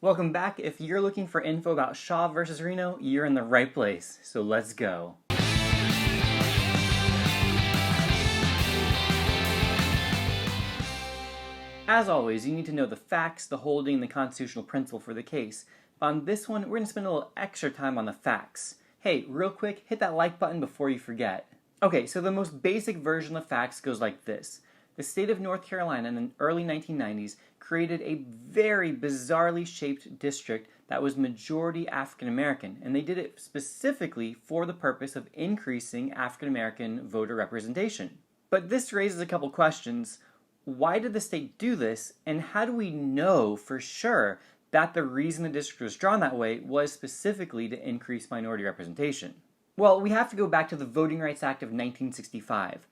Welcome back. If you're looking for info about Shaw versus Reno, you're in the right place. So let's go. As always, you need to know the facts, the holding, and the constitutional principle for the case. But on this one, we're going to spend a little extra time on the facts. Hey, real quick, hit that like button before you forget. Okay, so the most basic version of facts goes like this. The state of North Carolina in the early 1990s created a very bizarrely shaped district that was majority African American, and they did it specifically for the purpose of increasing African American voter representation. But this raises a couple questions. Why did the state do this, and how do we know for sure that the reason the district was drawn that way was specifically to increase minority representation? Well, we have to go back to the Voting Rights Act of 1965.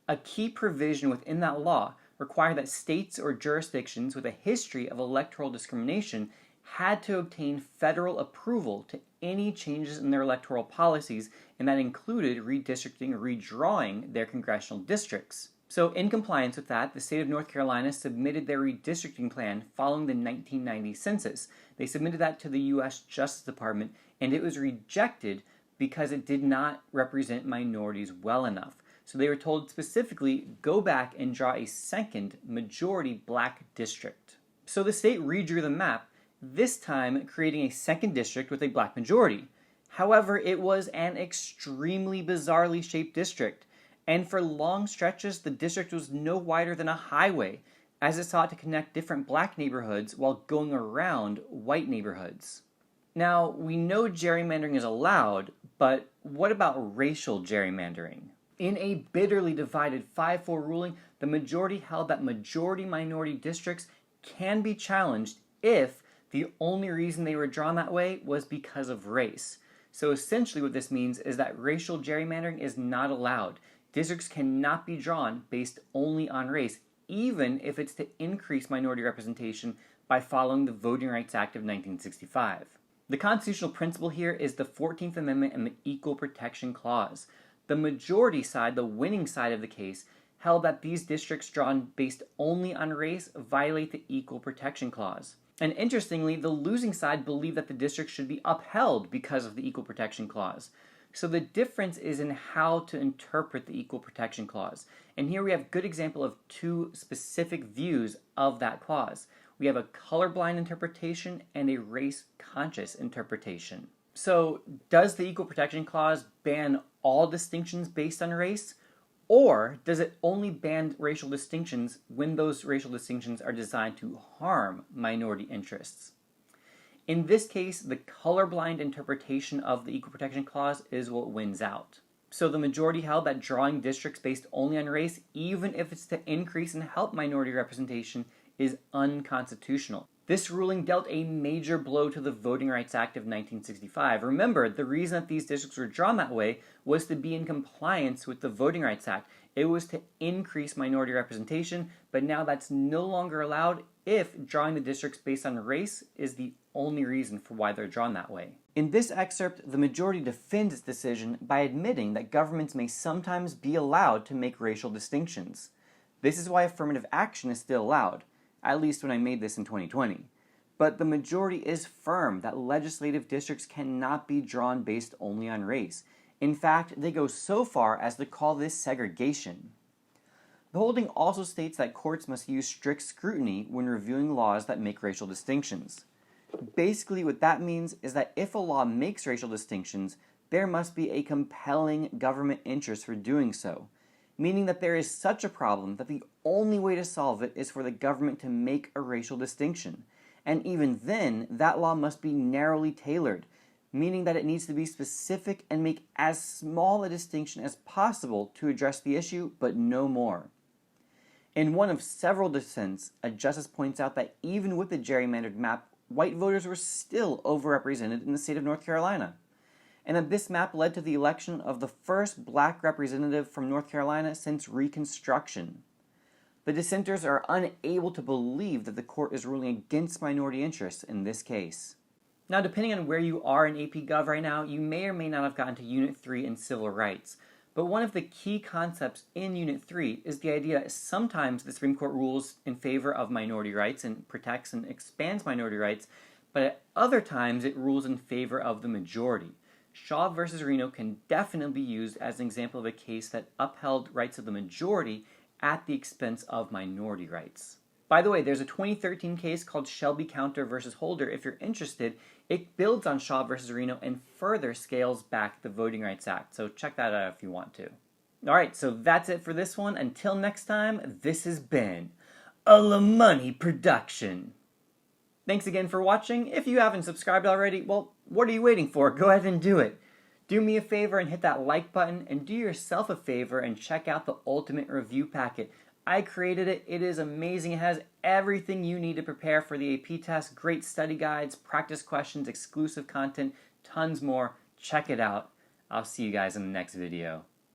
A key provision within that law required that states or jurisdictions with a history of electoral discrimination had to obtain federal approval to any changes in their electoral policies, and that included redistricting or redrawing their congressional districts. So in compliance with that, the state of North Carolina submitted their redistricting plan following the 1990 census. They submitted that to the U.S. Justice Department, and it was rejected because it did not represent minorities well enough. So they were told specifically, go back and draw a second majority black district. So the state redrew the map, this time creating a second district with a black majority. However, it was an extremely bizarrely shaped district, and for long stretches the district was no wider than a highway, as it sought to connect different black neighborhoods while going around white neighborhoods. Now, we know gerrymandering is allowed, but what about racial gerrymandering? In a bitterly divided 5-4 ruling, the majority held that majority-minority districts can be challenged if the only reason they were drawn that way was because of race. So essentially what this means is that racial gerrymandering is not allowed. Districts cannot be drawn based only on race, even if it's to increase minority representation by following the Voting Rights Act of 1965. The constitutional principle here is the 14th Amendment and the Equal Protection Clause. The majority side, the winning side of the case, held that these districts drawn based only on race violate the Equal Protection Clause. And interestingly, the losing side believed that the district should be upheld because of the Equal Protection Clause. So the difference is in how to interpret the Equal Protection Clause. And here we have a good example of two specific views of that clause. We have a colorblind interpretation and a race-conscious interpretation. So does the Equal Protection Clause ban all distinctions based on race, or does it only ban racial distinctions when those racial distinctions are designed to harm minority interests? In this case, the colorblind interpretation of the Equal Protection Clause is what wins out. So the majority held that drawing districts based only on race, even if it's to increase and help minority representation, is unconstitutional. This ruling dealt a major blow to the Voting Rights Act of 1965. Remember, the reason that these districts were drawn that way was to be in compliance with the Voting Rights Act. It was to increase minority representation, but now that's no longer allowed if drawing the districts based on race is the only reason for why they're drawn that way. In this excerpt, the majority defends its decision by admitting that governments may sometimes be allowed to make racial distinctions. This is why affirmative action is still allowed, at least when I made this in 2020. But the majority is firm that legislative districts cannot be drawn based only on race. In fact, they go so far as to call this segregation. The holding also states that courts must use strict scrutiny when reviewing laws that make racial distinctions. Basically, what that means is that if a law makes racial distinctions, there must be a compelling government interest for doing so, meaning that there is such a problem that the only way to solve it is for the government to make a racial distinction. And even then, that law must be narrowly tailored, meaning that it needs to be specific and make as small a distinction as possible to address the issue, but no more. In one of several dissents, a justice points out that even with the gerrymandered map, white voters were still overrepresented in the state of North Carolina, and that this map led to the election of the first black representative from North Carolina since Reconstruction. The dissenters are unable to believe that the court is ruling against minority interests in this case. Now, depending on where you are in AP Gov right now, you may or may not have gotten to Unit 3 in civil rights. But one of the key concepts in Unit 3 is the idea that sometimes the Supreme Court rules in favor of minority rights and protects and expands minority rights, but at other times it rules in favor of the majority. Shaw versus Reno can definitely be used as an example of a case that upheld rights of the majority at the expense of minority rights. By the way, there's a 2013 case called Shelby Counter versus Holder. If you're interested, it builds on Shaw versus Reno and further scales back the Voting Rights Act. So check that out if you want to. All right, so that's it for this one. Until next time, this has been a LaMoney production. Thanks again for watching. If you haven't subscribed already, well, what are you waiting for? Go ahead and do it. Do me a favor and hit that like button, and do yourself a favor and check out the Ultimate Review Packet. I created it. It is amazing. It has everything you need to prepare for the AP test. Great study guides, practice questions, exclusive content, tons more. Check it out. I'll see you guys in the next video.